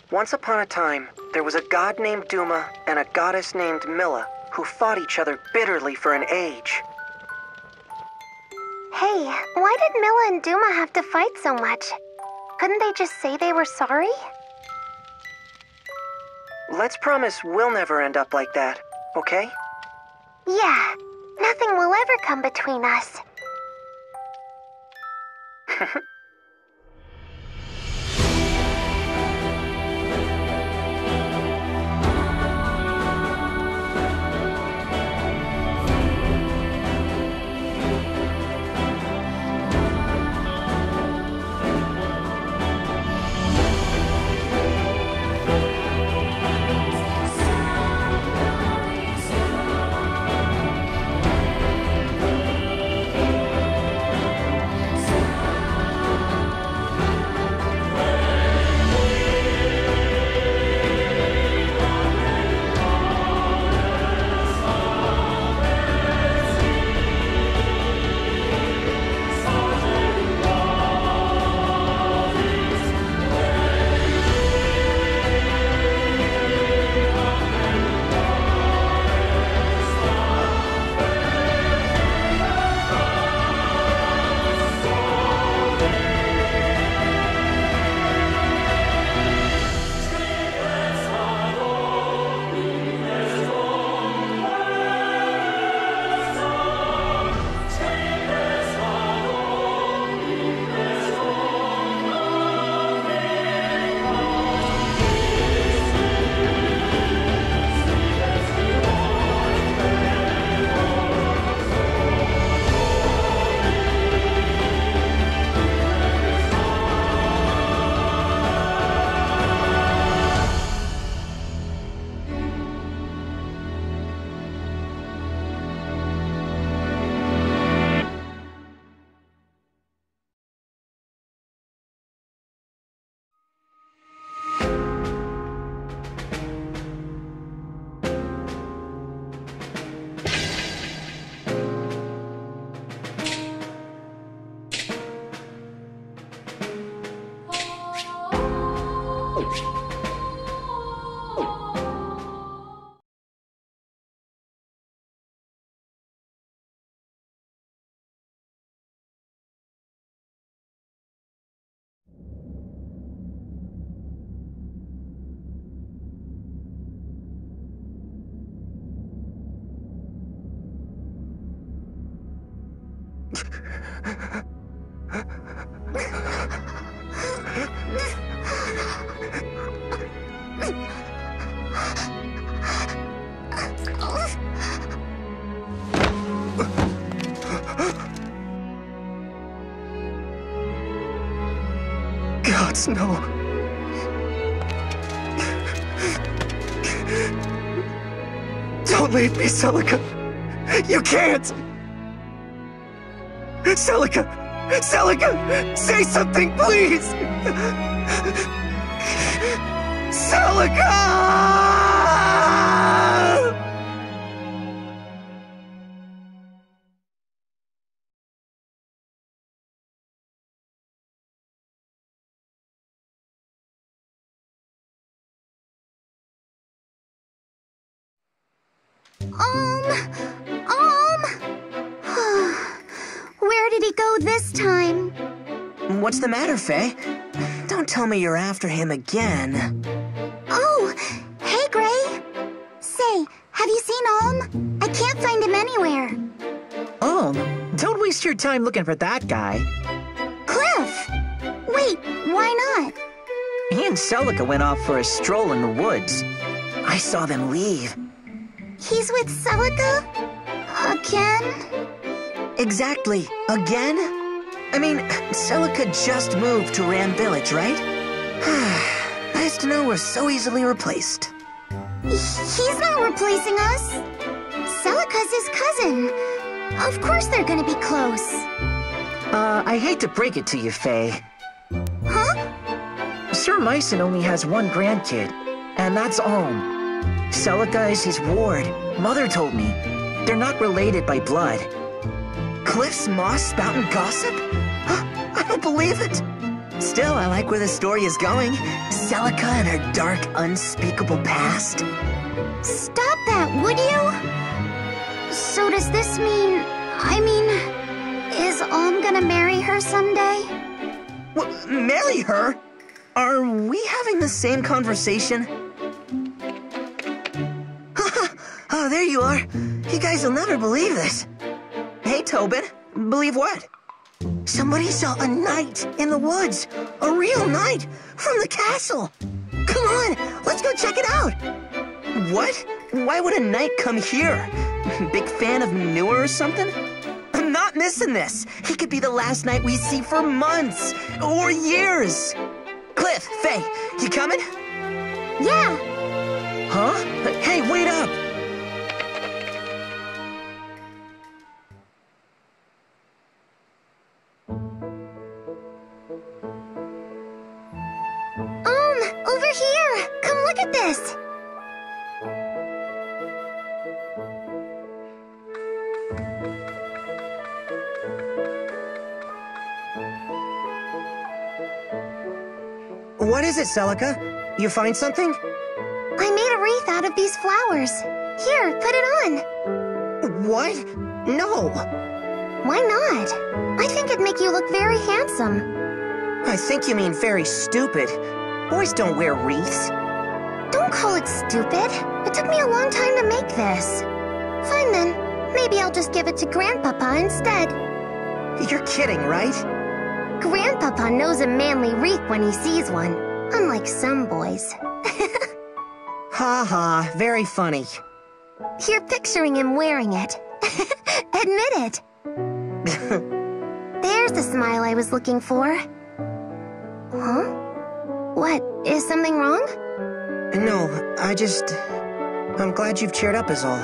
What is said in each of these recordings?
Once upon a time, there was a god named Duma and a goddess named Milla who fought each other bitterly for an age. Hey, why did Milla and Duma have to fight so much? Couldn't they just say they were sorry? Let's promise we'll never end up like that, okay? Yeah, nothing will ever come between us. Gods, no. Don't leave me, Celica. You can't! Celica! Celica! Say something, please! Celica! Where did he go this time? What's the matter, Faye? Don't tell me you're after him again. Oh, hey, Gray. Say, have you seen Alm? I can't find him anywhere. Alm? Don't waste your time looking for that guy. Cliff! Wait, why not? He and Celica went off for a stroll in the woods. I saw them leave. He's with Celica? Again? Exactly. Again? I mean, Celica just moved to Ram Village, right? Nice to know we're so easily replaced. He's not replacing us. Celica's his cousin. Of course they're gonna be close. I hate to break it to you, Faye. Huh? Sir Myson only has one grandkid, and that's Alm. Celica is his ward. Mother told me. They're not related by blood. Cliff's moss spouting gossip? I don't believe it. Still, I like where the story is going. Celica and her dark, unspeakable past. Stop that, would you? So does this mean... is Alm gonna marry her someday? What, marry her? Are we having the same conversation? Oh, there you are. You guys will never believe this. Hey, Tobin. Believe what? Somebody saw a knight in the woods. A real knight from the castle. Come on, let's go check it out. What? Why would a knight come here? Big fan of manure or something? I'm not missing this. He could be the last knight we see for months or years. Cliff, Faye, you coming? Yeah. Huh? Hey, wait up. Over here! Come look at this! What is it, Celica? You find something? I made a wreath out of these flowers. Here, put it on. What? No. Why not? I think it'd make you look very handsome. I think you mean very stupid. Boys don't wear wreaths. Don't call it stupid. It took me a long time to make this. Fine then. Maybe I'll just give it to Grandpapa instead. You're kidding, right? Grandpapa knows a manly wreath when he sees one. Unlike some boys. Ha ha, very funny. You're picturing him wearing it. Admit it. There's the smile I was looking for. Huh? What? Is something wrong? No, I'm glad you've cheered up is all.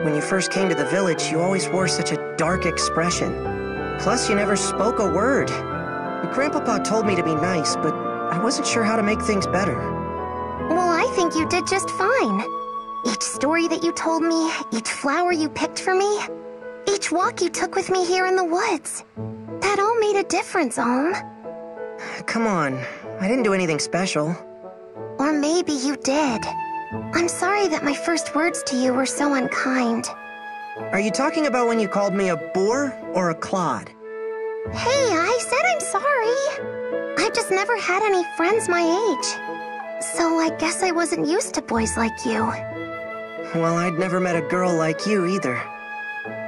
When you first came to the village, you always wore such a dark expression. Plus, you never spoke a word. Grandpapa told me to be nice, but I wasn't sure how to make things better. Well, I think you did just fine. Each story that you told me, each flower you picked for me, each walk you took with me here in the woods. That all made a difference, Alm. Come on, I didn't do anything special. Or maybe you did. I'm sorry that my first words to you were so unkind. Are you talking about when you called me a boor or a clod? Hey, I said I'm sorry. I've just never had any friends my age. So I guess I wasn't used to boys like you. Well, I'd never met a girl like you either.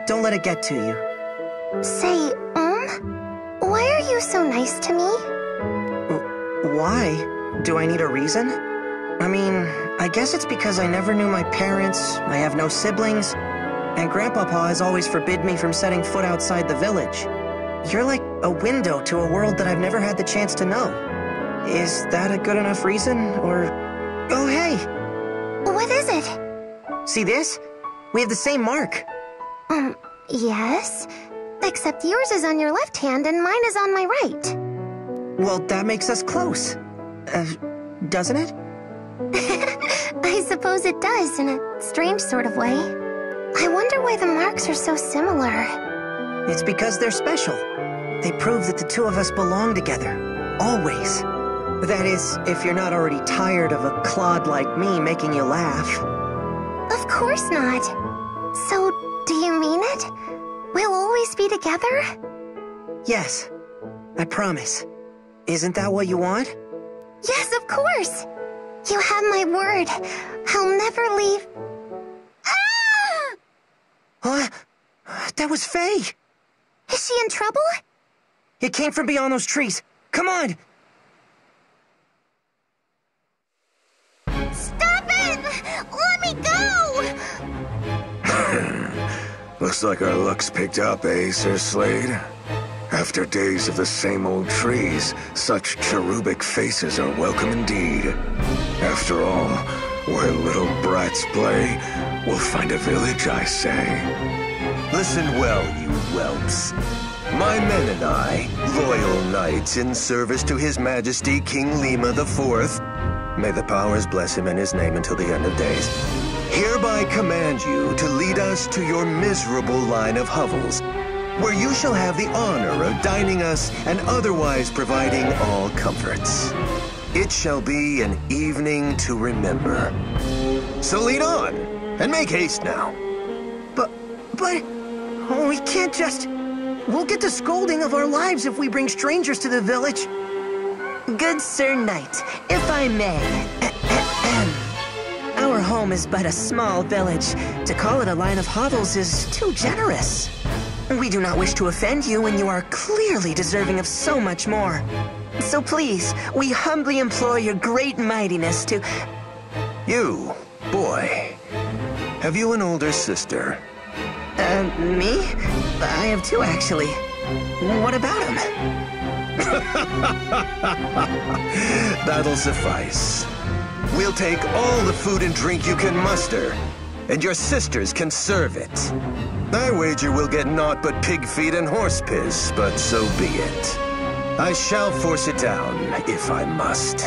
Don't let it get to you. Say, why are you so nice to me? Why? Do I need a reason? I mean, I guess it's because I never knew my parents, I have no siblings, and Grandpapa has always forbid me from setting foot outside the village. You're like a window to a world that I've never had the chance to know. Is that a good enough reason, or... Oh, hey! What is it? See this? We have the same mark. Yes. Except yours is on your left hand and mine is on my right. Well, that makes us close. Doesn't it? I suppose it does, in a strange sort of way. I wonder why the marks are so similar. It's because they're special. They prove that the two of us belong together. Always. That is, if you're not already tired of a clod like me making you laugh. Of course not. So, do you mean it? We'll always be together? Yes. I promise. Isn't that what you want? Yes, of course. You have my word. I'll never leave. Ah! Huh? That was Faye. Is she in trouble? It came from beyond those trees. Come on. Stop it! Let me go! Looks like our luck's picked up, eh, Sir Slade? After days of the same old trees, such cherubic faces are welcome indeed. After all, where little brats play, we'll find a village, I say. Listen well, you whelps. My men and I, loyal knights in service to His Majesty King Lima IV, may the powers bless him and his name until the end of days, hereby command you to lead us to your miserable line of hovels. where you shall have the honor of dining us and otherwise providing all comforts. It shall be an evening to remember. So lead on, and make haste now. But, we can't just... We'll get the scolding of our lives if we bring strangers to the village. Good Sir Knight, if I may. Our home is but a small village. To call it a line of hovels is too generous. We do not wish to offend you, and you are clearly deserving of so much more. So please, we humbly implore your great mightiness to... You, boy, have you an older sister? Me? I have two, actually. What about him? That'll suffice. We'll take all the food and drink you can muster, and your sisters can serve it. I wager we'll get naught but pig feet and horse piss, but so be it. I shall force it down, if I must.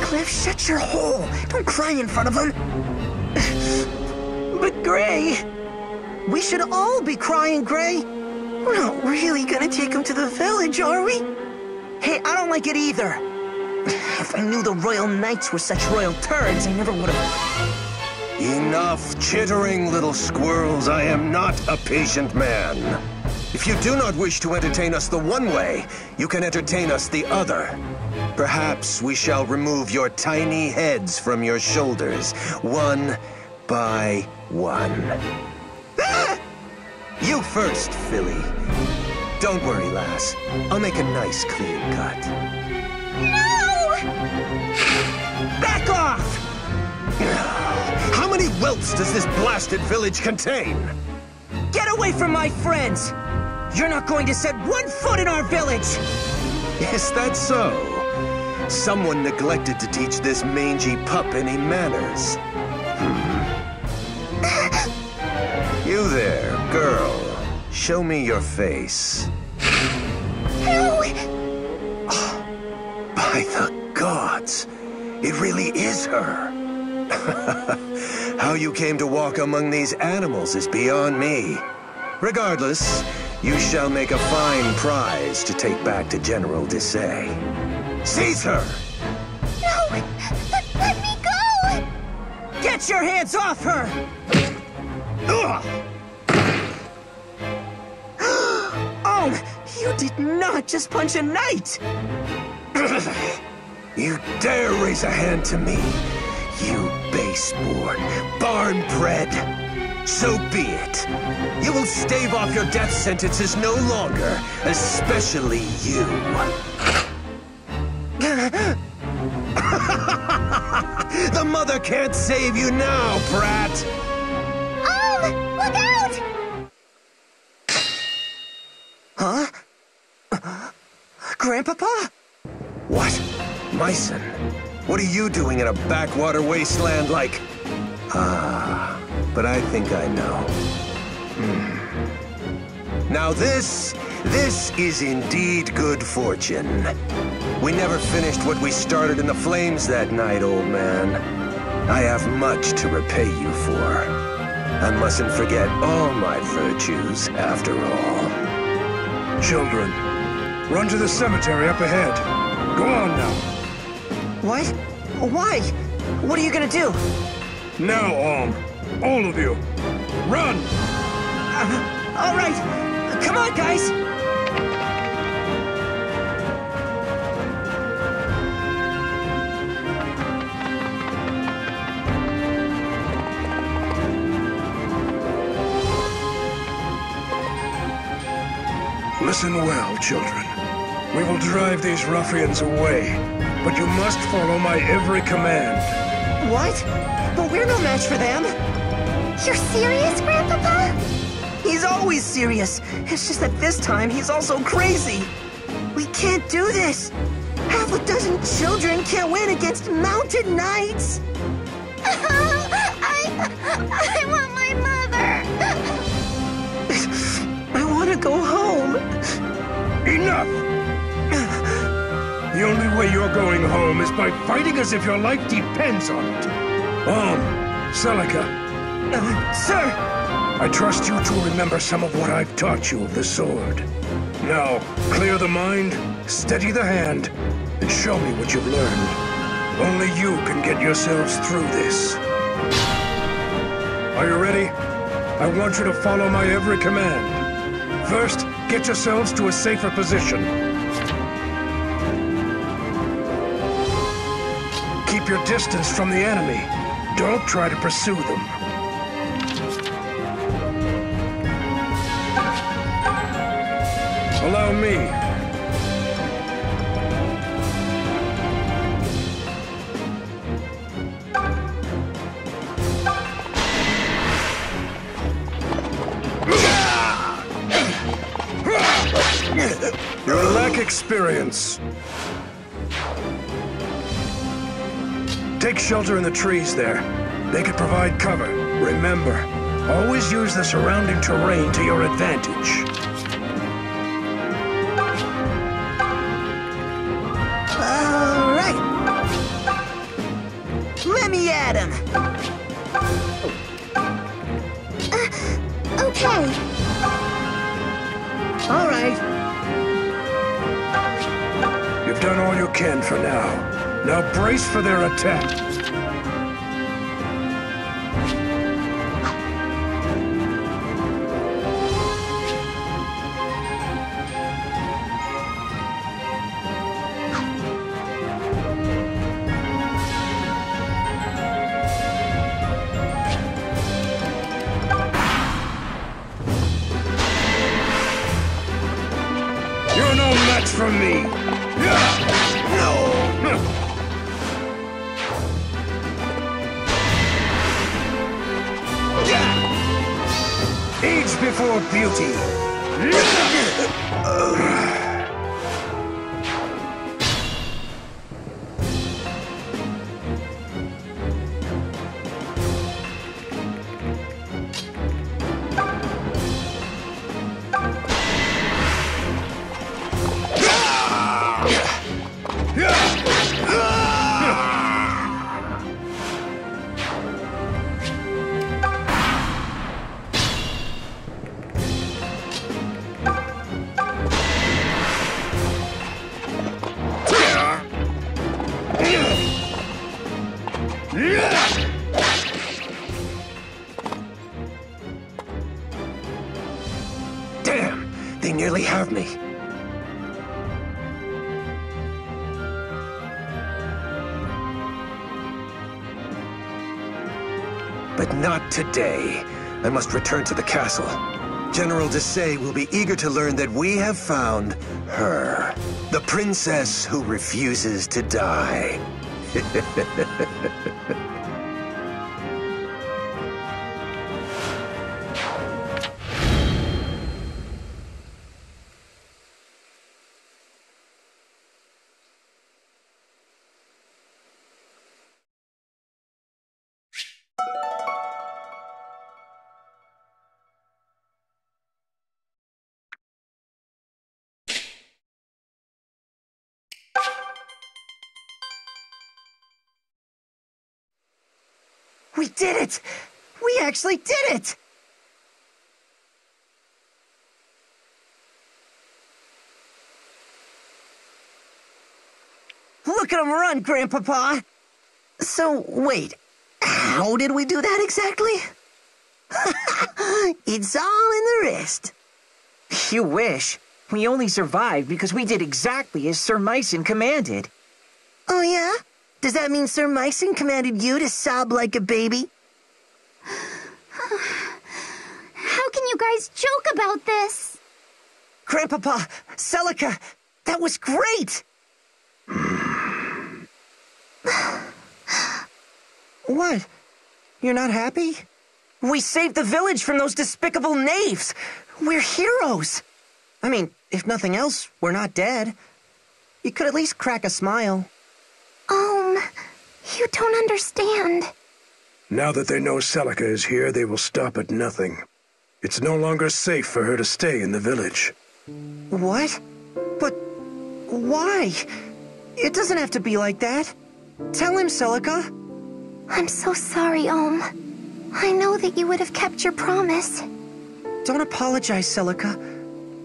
Cliff, shut your hole. Don't cry in front of him. But Gray, we should all be crying, Gray. We're not really gonna take him to the village, are we? Hey, I don't like it either. If I knew the royal knights were such royal turds, I never would have... Enough chittering, little squirrels. I am not a patient man. If you do not wish to entertain us the one way, you can entertain us the other. Perhaps we shall remove your tiny heads from your shoulders, one by one. Ah! You first, Philly. Don't worry, lass. I'll make a nice, clean cut. No! Back off! How many whelps does this blasted village contain? Get away from my friends! You're not going to set one foot in our village! Is that so? Someone neglected to teach this mangy pup any manners. You there, girl. Show me your face. No! Oh, by the gods, it really is her. How you came to walk among these animals is beyond me. Regardless, you shall make a fine prize to take back to General Desai. Seize her! No! Let me go! Get your hands off her! You did not just punch a knight! You dare raise a hand to me, you base-born, barn-bred. So be it. You will stave off your death sentences no longer, especially you. The mother can't save you now, brat! Look out! Huh? Grandpapa? What? Myson? What are you doing in a backwater wasteland like... Ah, but I think I know. Now this is indeed good fortune. We never finished what we started in the flames that night, old man. I have much to repay you for. I mustn't forget all my virtues, after all. Children, run to the cemetery up ahead. Go on now. What? Why? What are you gonna do? Now, all of you, run! All right, come on, guys! Listen well, children. We will drive these ruffians away, but you must follow my every command. What? But we're no match for them. You're serious, Grandpapa? He's always serious. It's just that this time he's also crazy. We can't do this. Half a dozen children can't win against mounted knights. I want my mother. I want to go home. Enough! The only way you're going home is by fighting as if your life depends on it. Celica. Sir! I trust you to remember some of what I've taught you of the sword. Now, clear the mind, steady the hand, and show me what you've learned. Only you can get yourselves through this. Are you ready? I want you to follow my every command. First, get yourselves to a safer position. Keep your distance from the enemy. Don't try to pursue them. Allow me. You lack experience. Take shelter in the trees there. They could provide cover. Remember, always use the surrounding terrain to your advantage. All right. Let me at him. Okay. All right. You've done all you can for now. Now brace for their attack. You're no match for me. No. Age before beauty. Damn, they nearly have me. But not today. I must return to the castle. General Desai will be eager to learn that we have found her. The princess who refuses to die. We did it! We actually did it! Look at him run, Grandpapa! So, wait, how did we do that exactly? It's all in the wrist. You wish. We only survived because we did exactly as Sir Myson commanded. Oh, yeah? Does that mean Sir Myson commanded you to sob like a baby? How can you guys joke about this? Grandpapa, Celica, that was great! What? You're not happy? We saved the village from those despicable knaves! We're heroes! I mean, if nothing else, we're not dead. You could at least crack a smile. You don't understand. Now that they know Celica is here, they will stop at nothing. It's no longer safe for her to stay in the village. What? But why? It doesn't have to be like that. Tell him, Celica. I'm so sorry, Ohm. I know that you would have kept your promise. Don't apologize, Celica.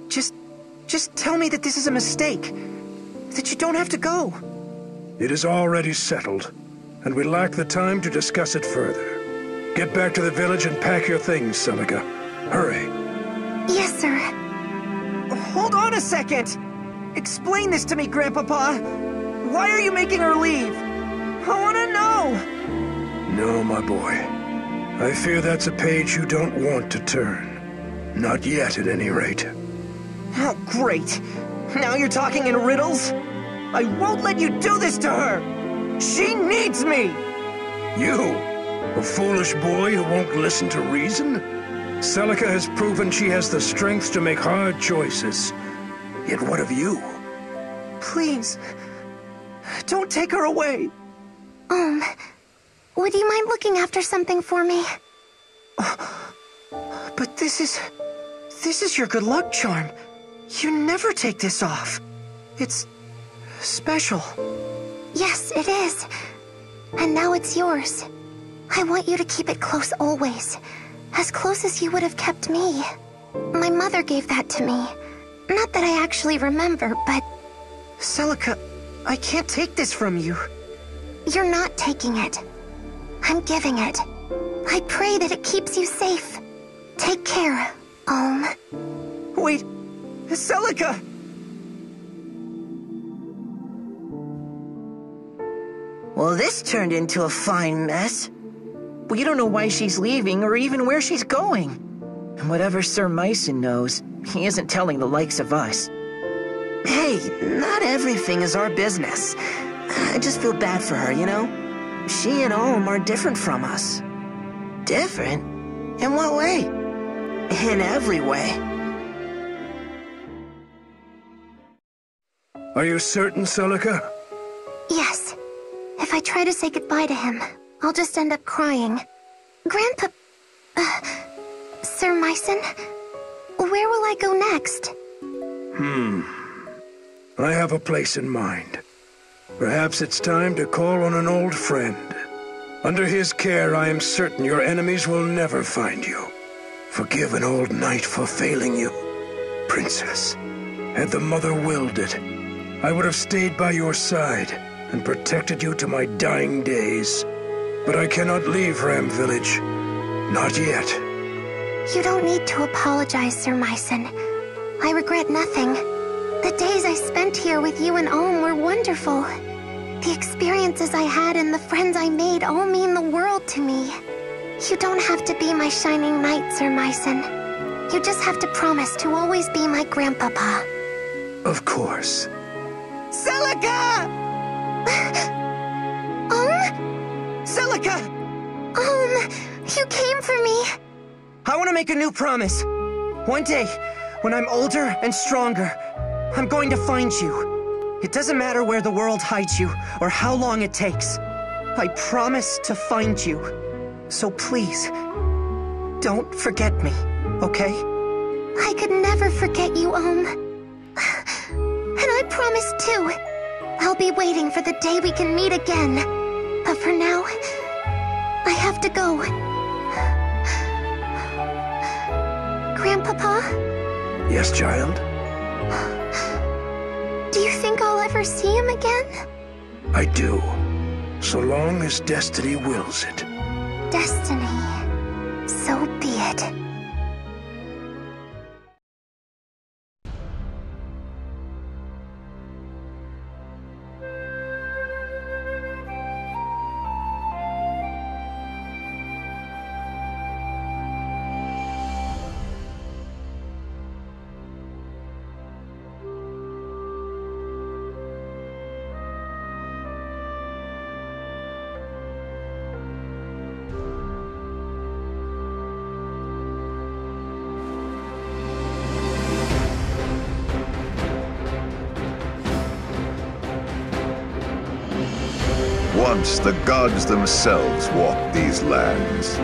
Just tell me that this is a mistake. That you don't have to go. It is already settled, and we lack the time to discuss it further. Get back to the village and pack your things, Celica. Hurry. Yes, sir. Hold on a second! Explain this to me, Grandpapa. Why are you making her leave? I want to know! No, my boy. I fear that's a page you don't want to turn. Not yet, at any rate. Oh, great. Now you're talking in riddles? I won't let you do this to her! She needs me! You? A foolish boy who won't listen to reason? Celica has proven she has the strength to make hard choices. Yet what of you? Please, don't take her away. Would you mind looking after something for me? But this is your good luck charm. You never take this off. It's special. Yes, it is. And now it's yours. I want you to keep it close always. As close as you would have kept me. My mother gave that to me. Not that I actually remember, but... Celica, I can't take this from you. You're not taking it. I'm giving it. I pray that it keeps you safe. Take care, Ohm. Wait, Celica! Well, this turned into a fine mess. We don't know why she's leaving or even where she's going. And whatever Sir Myson knows, he isn't telling the likes of us. Hey, not everything is our business. I just feel bad for her, you know? She and Ohm are different from us. Different? In what way? In every way. Are you certain, Celica? Yes. If I try to say goodbye to him, I'll just end up crying. Grandpa... Sir Myson? Where will I go next? I have a place in mind. Perhaps it's time to call on an old friend. Under his care, I am certain your enemies will never find you. Forgive an old knight for failing you. Princess, had the mother willed it, I would have stayed by your side and protected you to my dying days. But I cannot leave Ram Village. Not yet. You don't need to apologize, Sir Myson. I regret nothing. The days I spent here with you and Ohm were wonderful. The experiences I had and the friends I made all mean the world to me. You don't have to be my shining knight, Sir Myson. You just have to promise to always be my grandpapa. Of course. Celica! Celica! You came for me. I want to make a new promise. One day, when I'm older and stronger, I'm going to find you. It doesn't matter where the world hides you or how long it takes. I promise to find you. So please, don't forget me, okay? I could never forget you, Ohm. And I promise too. I'll be waiting for the day we can meet again. But for now, I have to go. Grandpapa? Yes, child? Do you think I'll ever see him again? I do. So long as destiny wills it. Destiny. So be it. Once the gods themselves walked these lands.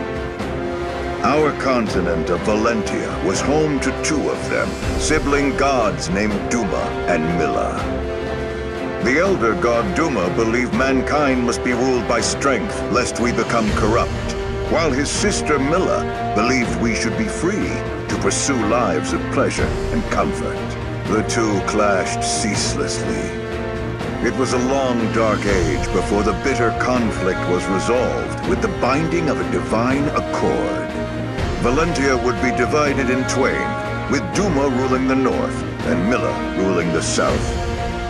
Our continent of Valentia was home to two of them, sibling gods named Duma and Milla. The elder god Duma believed mankind must be ruled by strength, lest we become corrupt, while his sister Milla believed we should be free to pursue lives of pleasure and comfort. The two clashed ceaselessly. It was a long, dark age before the bitter conflict was resolved with the binding of a divine accord. Valentia would be divided in twain, with Duma ruling the north and Milla ruling the south.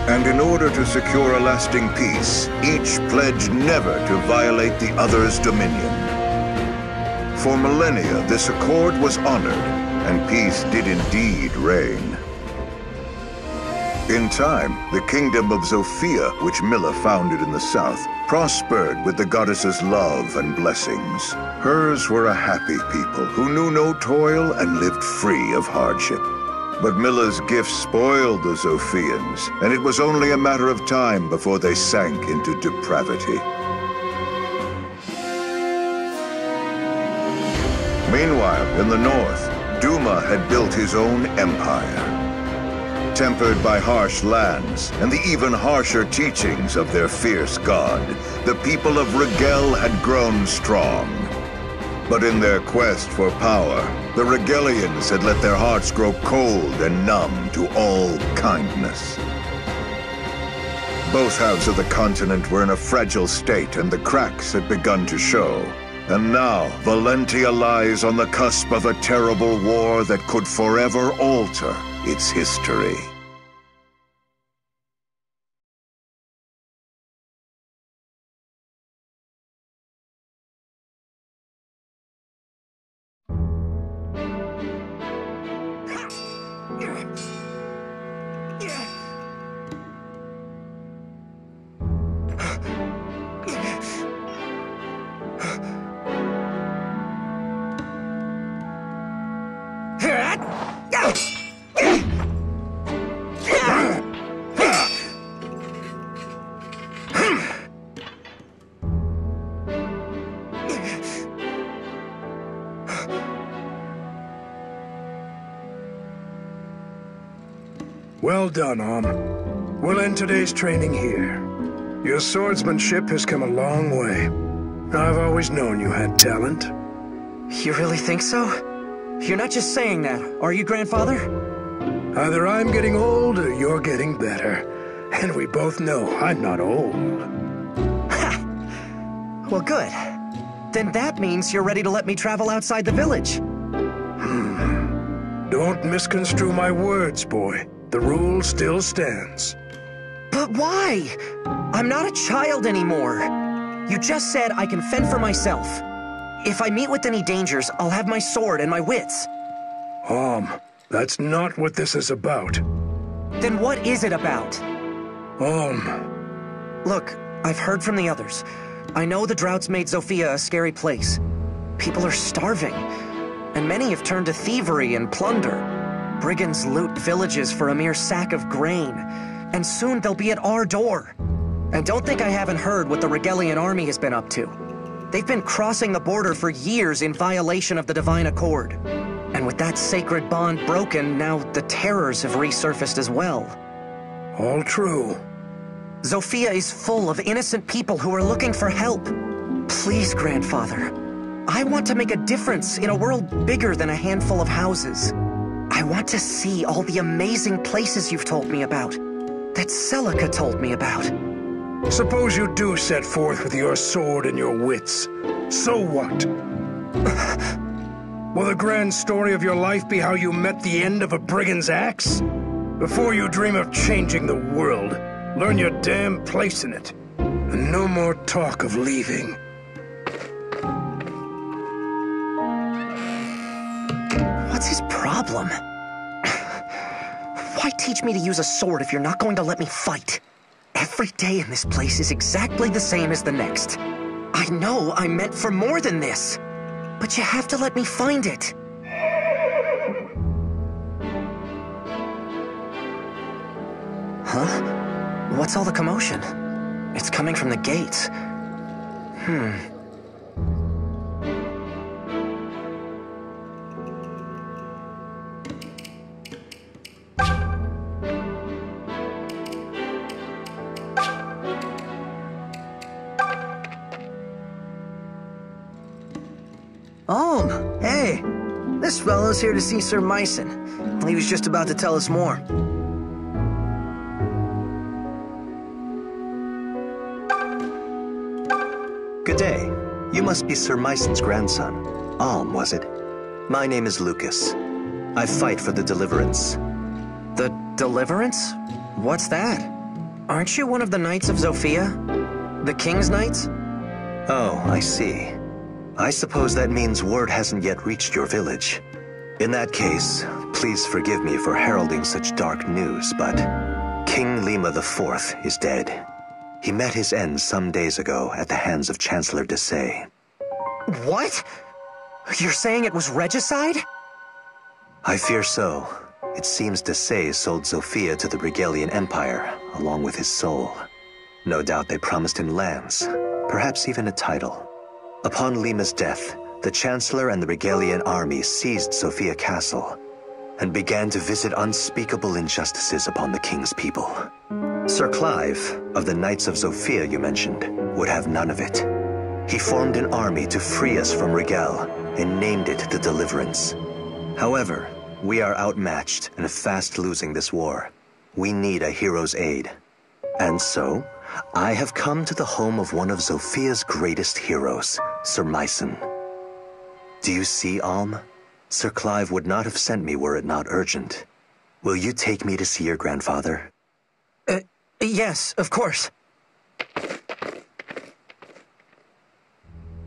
And in order to secure a lasting peace, each pledged never to violate the other's dominion. For millennia, this accord was honored, and peace did indeed reign. In time, the kingdom of Zofia, which Milla founded in the south, prospered with the goddess's love and blessings. Hers were a happy people who knew no toil and lived free of hardship. But Milla's gifts spoiled the Zofians, and it was only a matter of time before they sank into depravity. Meanwhile, in the north, Duma had built his own empire. Tempered by harsh lands and the even harsher teachings of their fierce god, the people of Rigel had grown strong. But in their quest for power, the Rigelians had let their hearts grow cold and numb to all kindness. Both halves of the continent were in a fragile state, and the cracks had begun to show. And now, Valentia lies on the cusp of a terrible war that could forever alter its history. Well done, We'll end today's training here. Your swordsmanship has come a long way. I've always known you had talent. You really think so? You're not just saying that, are you, Grandfather? Either I'm getting old or you're getting better. And we both know I'm not old. Ha! Well, good. Then that means you're ready to let me travel outside the village. Don't misconstrue my words, boy. The rule still stands. But why? I'm not a child anymore. You just said I can fend for myself. If I meet with any dangers, I'll have my sword and my wits. That's not what this is about. Then what is it about? Look, I've heard from the others. I know the drought's made Zofia a scary place. People are starving, and many have turned to thievery and plunder. Brigands loot villages for a mere sack of grain, and soon they'll be at our door. And don't think I haven't heard what the Rigelian army has been up to. They've been crossing the border for years in violation of the Divine Accord. And with that sacred bond broken, now the terrors have resurfaced as well. All true. Zofia is full of innocent people who are looking for help. Please, Grandfather. I want to make a difference in a world bigger than a handful of houses. I want to see all the amazing places you've told me about, that Celica told me about. Suppose you do set forth with your sword and your wits. So what? Will the grand story of your life be how you met the end of a brigand's axe? Before you dream of changing the world, learn your damn place in it. And no more talk of leaving. What's his problem? Why teach me to use a sword if you're not going to let me fight? Every day in this place is exactly the same as the next. I know I'm meant for more than this, but you have to let me find it. Huh? What's all the commotion? It's coming from the gates. This fellow's here to see Sir Myson. He was just about to tell us more. Good day. You must be Sir Myson's grandson. Alm, was it? My name is Lucas. I fight for the Deliverance. The Deliverance? What's that? Aren't you one of the Knights of Zofia? The King's Knights? Oh, I see. I suppose that means word hasn't yet reached your village. In that case, please forgive me for heralding such dark news, but King Lima IV is dead. He met his end some days ago at the hands of Chancellor Desai. What? You're saying it was regicide? I fear so. It seems Desai sold Zofia to the Regalian Empire, along with his soul. No doubt they promised him lands, perhaps even a title. Upon Lima's death, the Chancellor and the Regalian army seized Zofia Castle and began to visit unspeakable injustices upon the king's people. Sir Clive, of the Knights of Zofia you mentioned, would have none of it. He formed an army to free us from Regal and named it the Deliverance. However, we are outmatched and fast losing this war. We need a hero's aid. And so, I have come to the home of one of Zofia's greatest heroes, Sir Myson. Do you see, Alm? Sir Clive would not have sent me were it not urgent. Will you take me to see your grandfather? Yes, of course.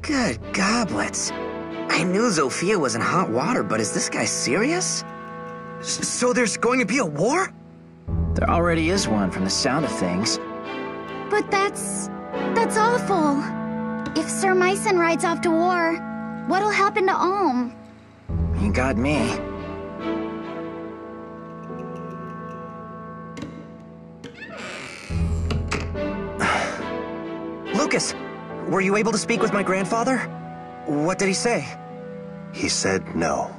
Good goblets. I knew Zofia was in hot water, but is this guy serious? So there's going to be a war? There already is one from the sound of things. But that's awful. If Sir Myson rides off to war, what'll happen to Alm? You got me. Lucas, were you able to speak with my grandfather? What did he say? He said no.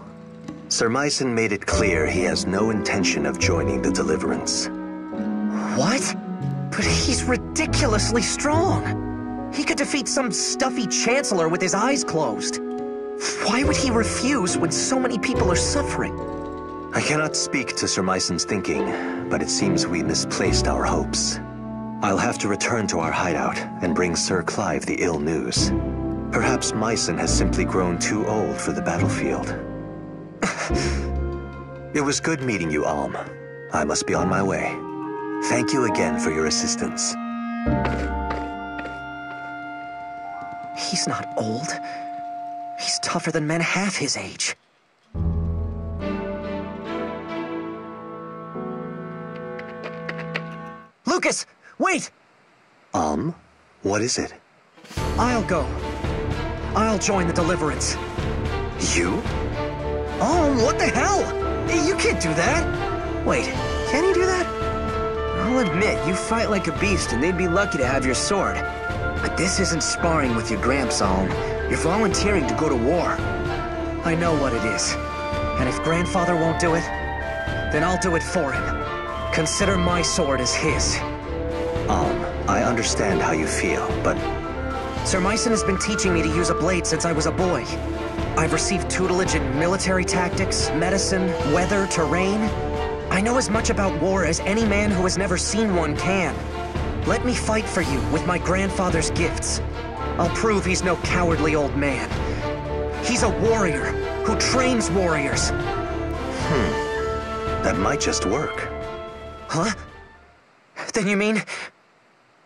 Sir Myson made it clear he has no intention of joining the Deliverance. What? But he's ridiculously strong. He could defeat some stuffy chancellor with his eyes closed. Why would he refuse when so many people are suffering? I cannot speak to Sir Myson's thinking, but it seems we misplaced our hopes. I'll have to return to our hideout and bring Sir Clive the ill news. Perhaps Myson has simply grown too old for the battlefield. It was good meeting you, Alm. I must be on my way. Thank you again for your assistance. He's not old. He's tougher than men half his age. Lucas, wait! What is it? I'll go. I'll join the Deliverance. You? Oh, what the hell? You can't do that. Wait, can you do that? I'll admit, you fight like a beast and they'd be lucky to have your sword. But this isn't sparring with your gramps, Alm. You're volunteering to go to war. I know what it is. And if Grandfather won't do it, then I'll do it for him. Consider my sword as his. I understand how you feel, but... Sir Myson has been teaching me to use a blade since I was a boy. I've received tutelage in military tactics, medicine, weather, terrain. I know as much about war as any man who has never seen one can. Let me fight for you with my grandfather's gifts. I'll prove he's no cowardly old man. He's a warrior who trains warriors. That might just work. Huh? Then you mean...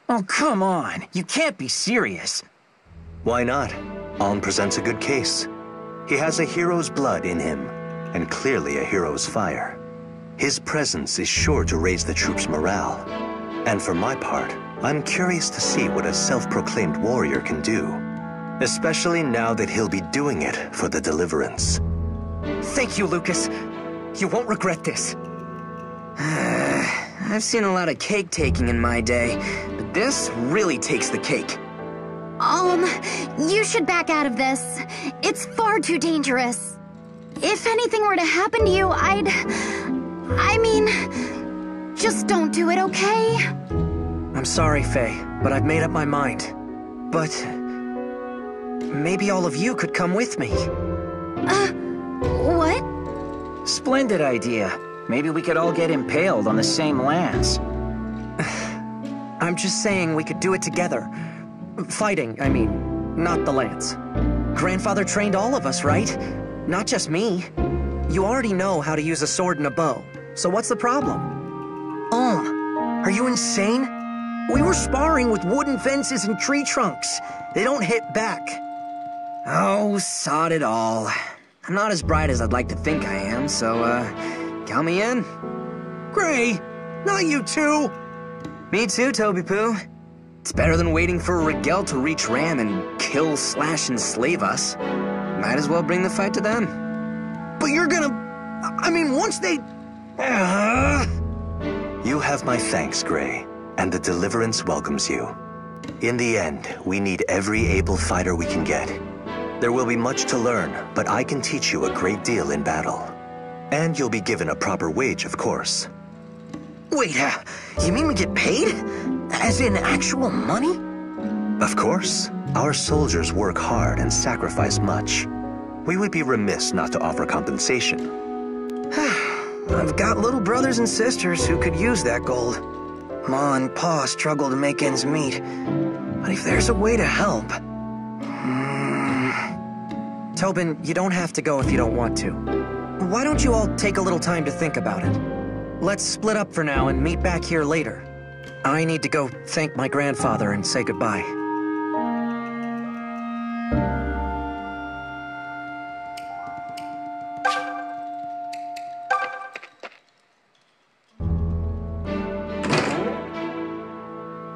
Oh, come on. You can't be serious. Why not? Alm presents a good case. He has a hero's blood in him, and clearly a hero's fire. His presence is sure to raise the troops' morale. And for my part, I'm curious to see what a self-proclaimed warrior can do. Especially now that he'll be doing it for the Deliverance. Thank you, Lucas. You won't regret this. I've seen a lot of cake taking in my day, but this really takes the cake. You should back out of this. It's far too dangerous. If anything were to happen to you, I mean, just don't do it, okay? I'm sorry, Faye, but I've made up my mind. But maybe all of you could come with me. What? Splendid idea. Maybe we could all get impaled on the same lance. I'm just saying we could do it together. Fighting, I mean, not the lance. Grandfather trained all of us, right? Not just me. You already know how to use a sword and a bow, so what's the problem? Are you insane? We were sparring with wooden fences and tree trunks. They don't hit back. Oh, sod it all. I'm not as bright as I'd like to think I am, so, count me in. Gray, not you too. Me too, Toby Poo. It's better than waiting for Rigel to reach Ram and kill, slash, and slave us. Might as well bring the fight to them. But you're gonna... I mean, once they... You have my thanks, Gray, and the Deliverance welcomes you. In the end, we need every able fighter we can get. There will be much to learn, but I can teach you a great deal in battle. And you'll be given a proper wage, of course. Wait, you mean we get paid? As in actual money? Of course. Our soldiers work hard and sacrifice much. We would be remiss not to offer compensation. I've got little brothers and sisters who could use that gold. Ma and Pa struggle to make ends meet. But if there's a way to help... Tobin, you don't have to go if you don't want to. Why don't you all take a little time to think about it? Let's split up for now and meet back here later. I need to go thank my grandfather and say goodbye.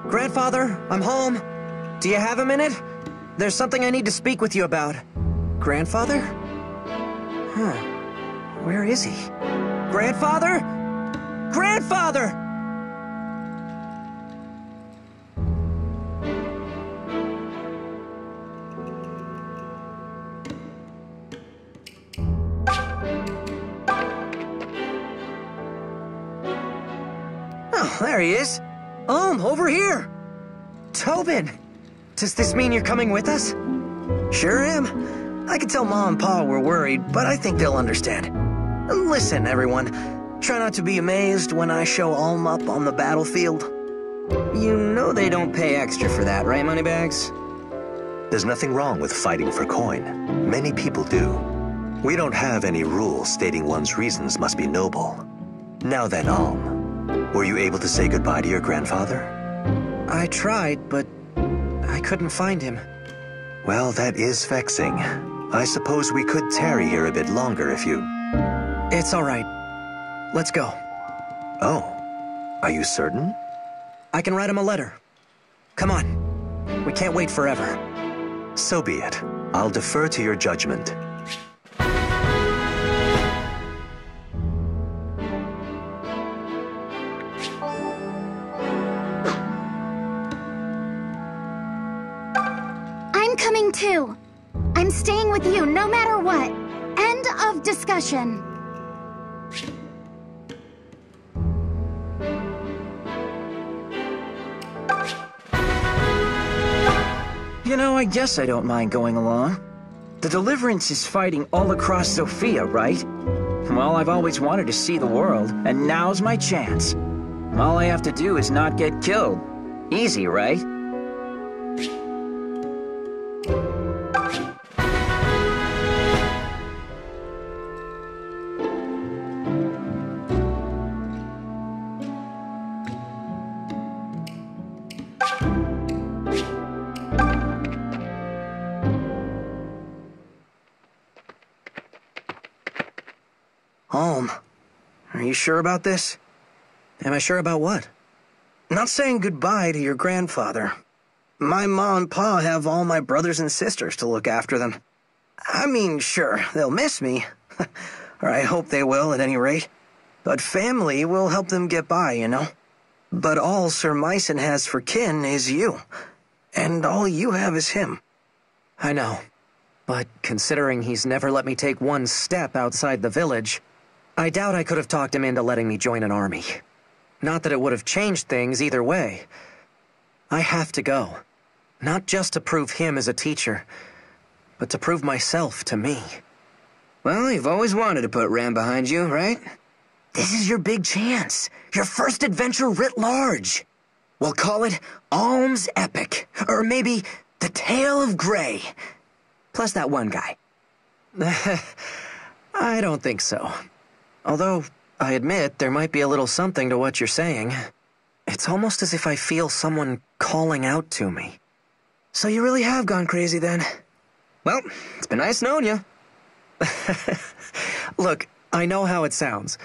Grandfather, I'm home. Do you have a minute? There's something I need to speak with you about. Grandfather? Huh. Where is he? Grandfather? Grandfather! Oh, there he is. Over here. Tobin, does this mean you're coming with us? Sure am. I can tell Ma and Pa we're worried, but I think they'll understand. Listen, everyone. Try not to be amazed when I show Ulm up on the battlefield. You know they don't pay extra for that, right, Moneybags? There's nothing wrong with fighting for coin. Many people do. We don't have any rules stating one's reasons must be noble. Now then, Ulm, were you able to say goodbye to your grandfather? I tried, but I couldn't find him. Well, that is vexing. I suppose we could tarry here a bit longer if you... It's all right. Let's go. Oh, are you certain? I can write him a letter. Come on. We can't wait forever. So be it. I'll defer to your judgment. I'm coming too. I'm staying with you no matter what. End of discussion. You know, I guess I don't mind going along. The Deliverance is fighting all across Sophia, right? Well, I've always wanted to see the world, and now's my chance. All I have to do is not get killed. Easy, right? Ulm, are you sure about this? Am I sure about what? Not saying goodbye to your grandfather. My ma and pa have all my brothers and sisters to look after them. I mean, sure, they'll miss me. Or I hope they will, at any rate. But family will help them get by, you know? But all Sir Myson has for kin is you. And all you have is him. I know. But considering he's never let me take one step outside the village, I doubt I could have talked him into letting me join an army. Not that it would have changed things either way. I have to go. Not just to prove him as a teacher, but to prove myself to me. Well, you've always wanted to put Ram behind you, right? This is your big chance. Your first adventure writ large. We'll call it Alm's Epic. Or maybe The Tale of Gray. Plus that one guy. I don't think so. Although, I admit there might be a little something to what you're saying. It's almost as if I feel someone calling out to me. So you really have gone crazy then? Well, it's been nice knowing you. Look, I know how it sounds,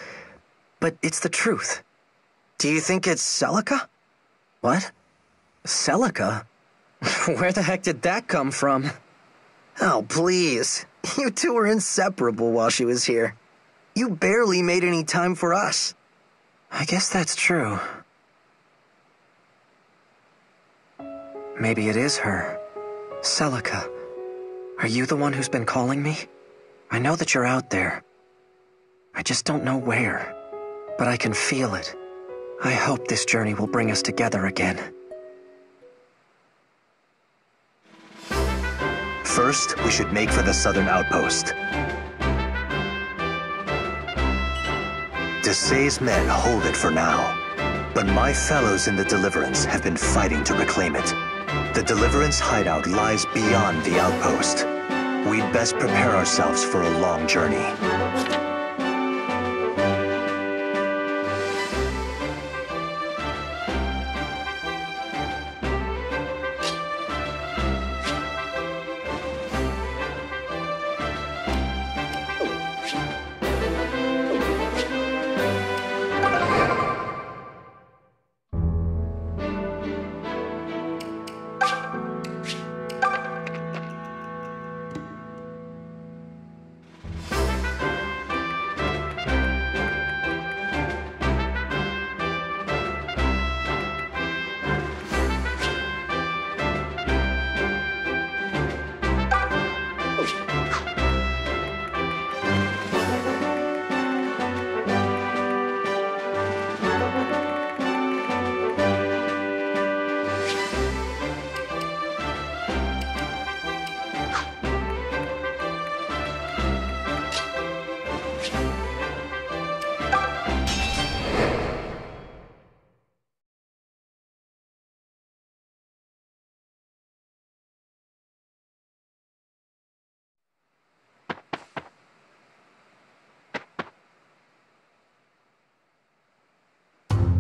but it's the truth. Do you think it's Celica? What? Celica? Where the heck did that come from? Oh, please. You two were inseparable while she was here. You barely made any time for us. I guess that's true. Maybe it is her. Celica. Are you the one who's been calling me? I know that you're out there. I just don't know where. But I can feel it. I hope this journey will bring us together again. First, we should make for the southern outpost. Desai's men hold it for now, but my fellows in the Deliverance have been fighting to reclaim it. The Deliverance hideout lies beyond the outpost. We'd best prepare ourselves for a long journey.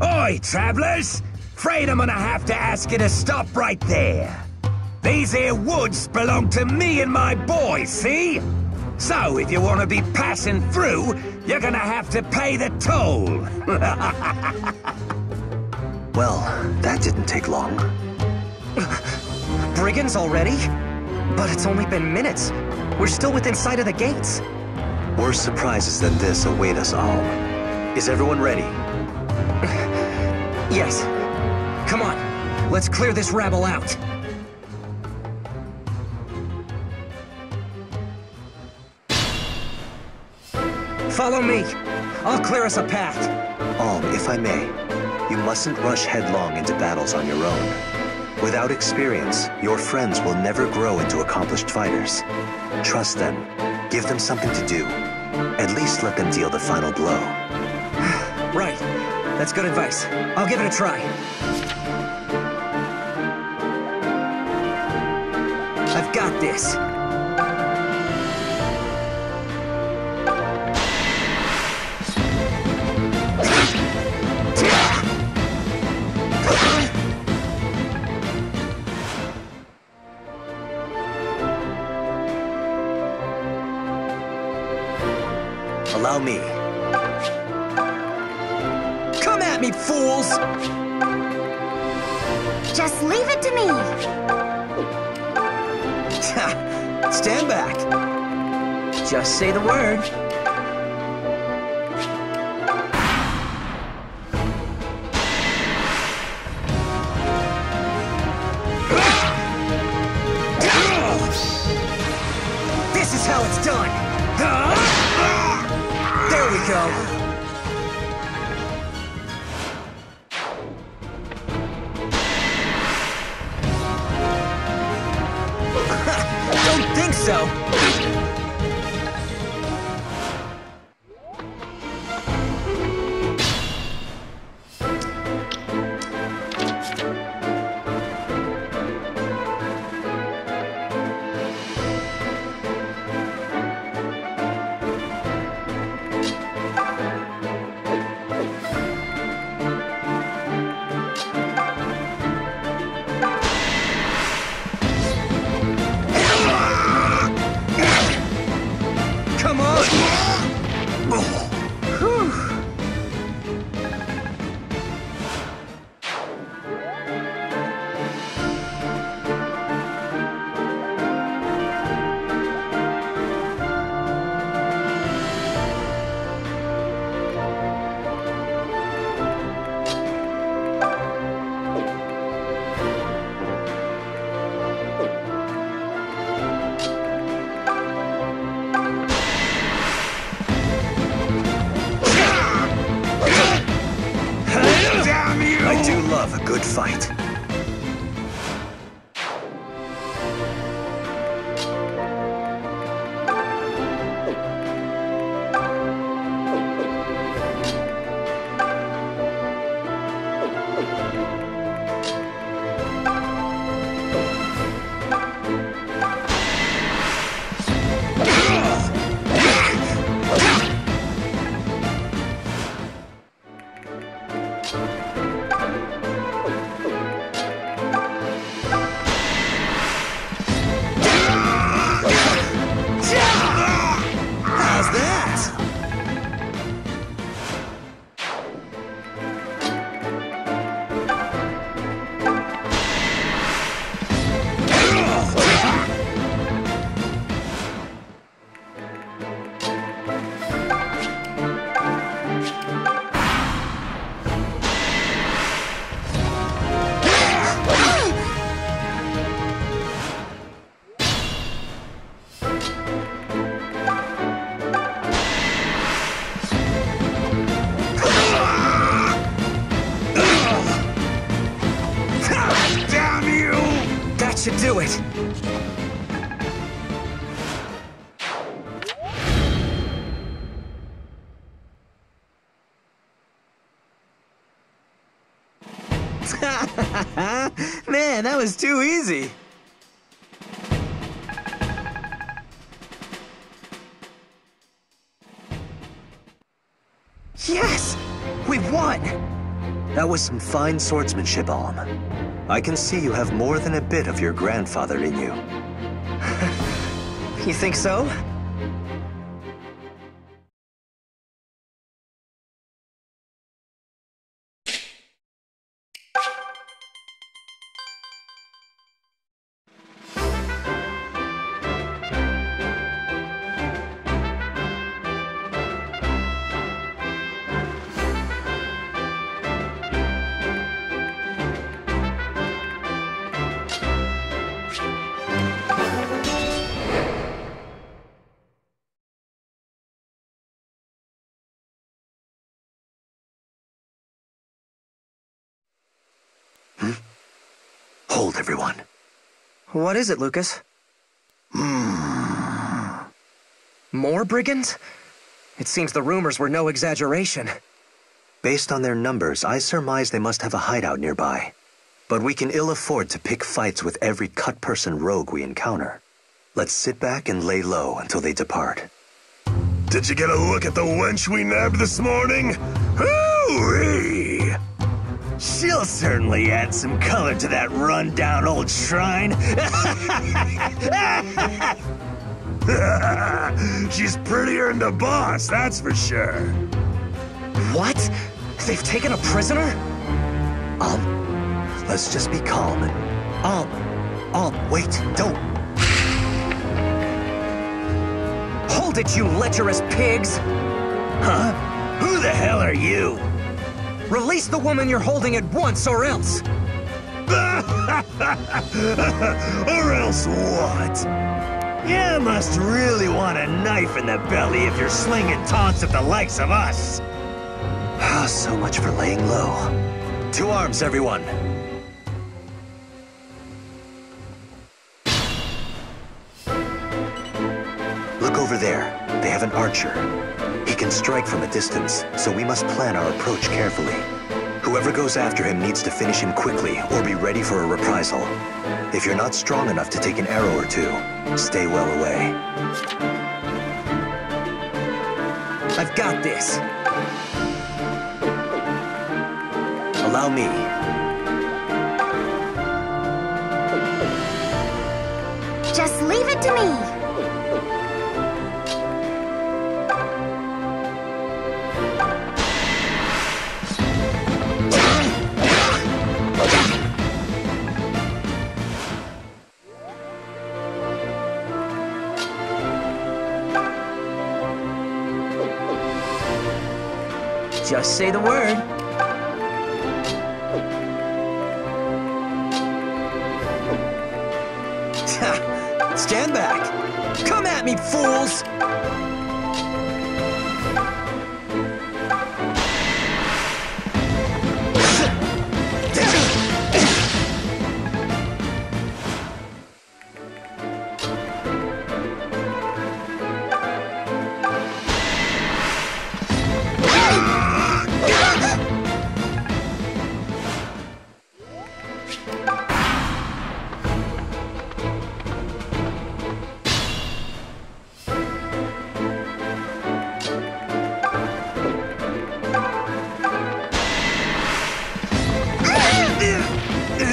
Oi, travellers! Afraid I'm gonna have to ask you to stop right there. These here woods belong to me and my boys, see? So, if you want to be passing through, you're gonna have to pay the toll. Well, that didn't take long. Brigands already? But it's only been minutes. We're still within sight of the gates. Worse surprises than this await us all. Is everyone ready? Yes. Come on. Let's clear this rabble out. Follow me. I'll clear us a path. If I may, you mustn't rush headlong into battles on your own. Without experience, your friends will never grow into accomplished fighters. Trust them. Give them something to do. At least let them deal the final blow. Right. That's good advice. I'll give it a try. I've got this. Allow me. Come at me, fools! Just leave it to me. Stand back. Just say the word. This is how it's done! There we go! Don't think so! love a good fight. Should do it. Man, that was too easy. Yes! We won! That was some fine swordsmanship, Alm. I can see you have more than a bit of your grandfather in you. You think so? Hold, everyone. What is it, Lucas? More brigands? It seems the rumors were no exaggeration. Based on their numbers, I surmise they must have a hideout nearby. But we can ill afford to pick fights with every cut-person rogue we encounter. Let's sit back and lay low until they depart. Did you get a look at the wench we nabbed this morning? Hoo-wee! She'll certainly add some color to that run-down old shrine. She's prettier than the boss, that's for sure. What? They've taken a prisoner? Let's just be calm and... wait, don't... Hold it, you lecherous pigs! Huh? Who the hell are you? Release the woman you're holding at once, or else! Or else what? You must really want a knife in the belly if you're slinging taunts at the likes of us. So much for laying low. To arms, everyone! Look over there. They have an archer. He can strike from a distance, so we must plan our approach carefully. Whoever goes after him needs to finish him quickly or be ready for a reprisal. If you're not strong enough to take an arrow or two, stay well away. I've got this. Allow me. Just leave it to me. Just say the word. Stand back! Come at me, fools!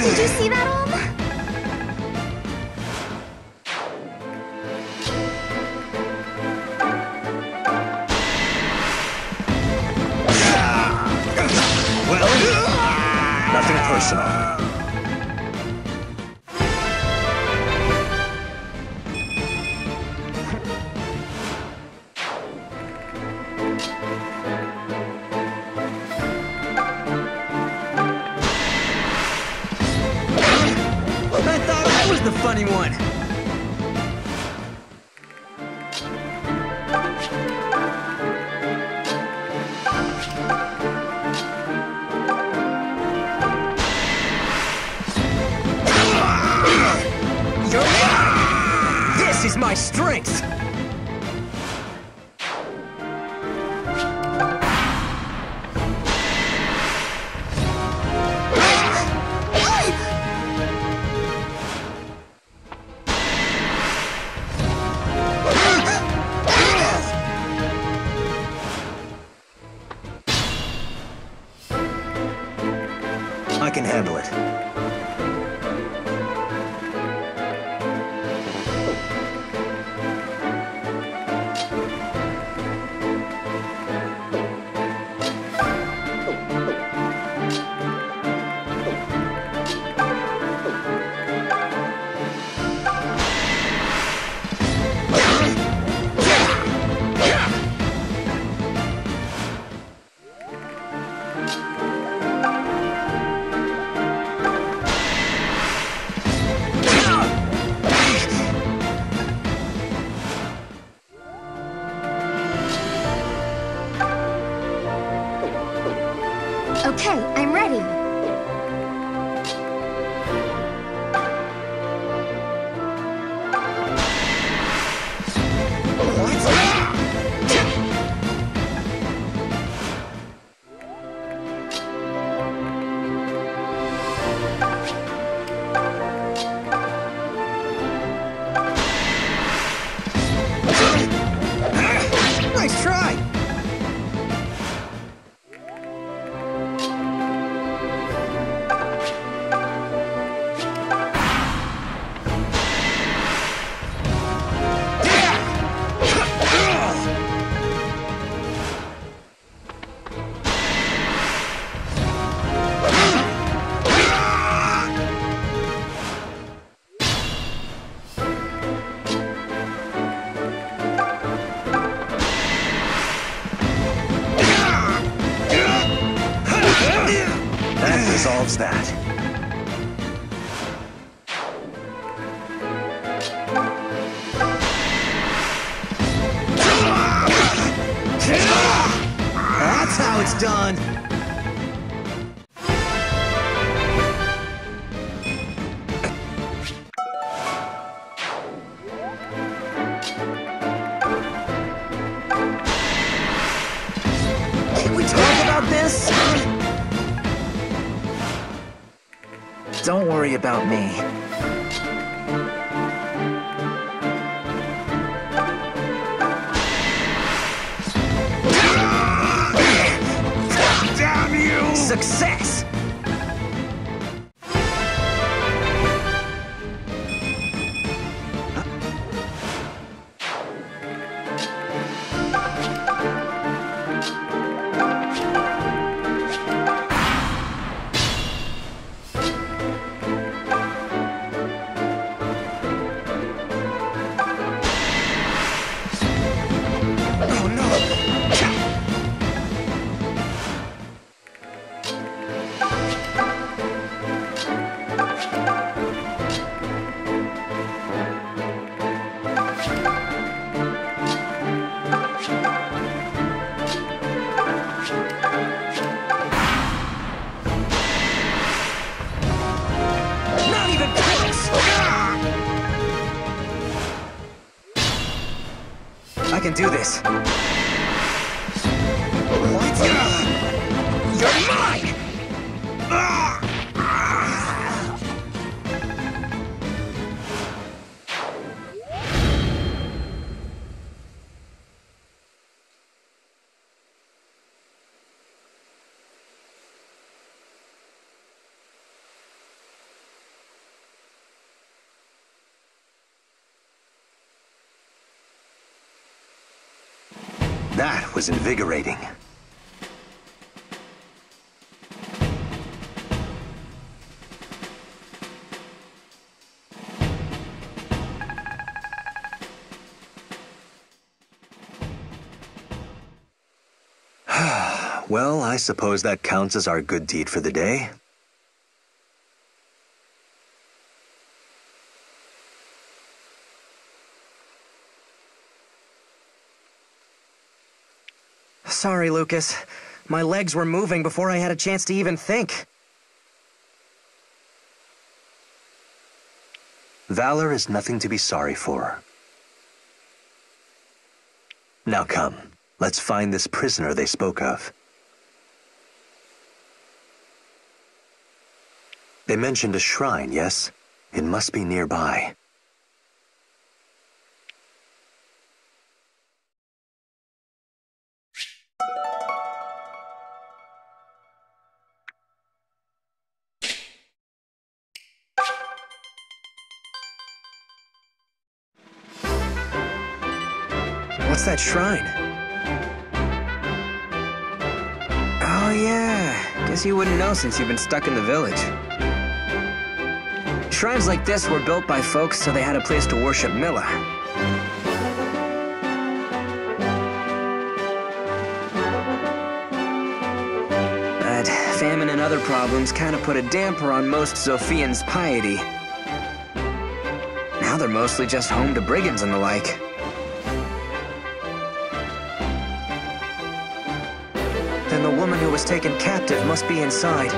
Did you see that, Om? Well, nothing personal. I thought I was the funny one. You're mine! This is my strength! I can handle it. Okay, I'm ready. Nice try! That resolves that. That's how it's done! Can we talk about this? Don't worry about me. Damn you! Success! I can do this. What? You're mine! That was invigorating. Well, I suppose that counts as our good deed for the day. Sorry, Lucas. My legs were moving before I had a chance to even think. Valor is nothing to be sorry for. Now come, let's find this prisoner they spoke of. They mentioned a shrine, yes? It must be nearby. What's that shrine? Oh yeah, guess you wouldn't know since you've been stuck in the village. Shrines like this were built by folks so they had a place to worship Milla. But famine and other problems kind of put a damper on most Zophians' piety. Now they're mostly just home to brigands and the like. Then the woman who was taken captive must be inside.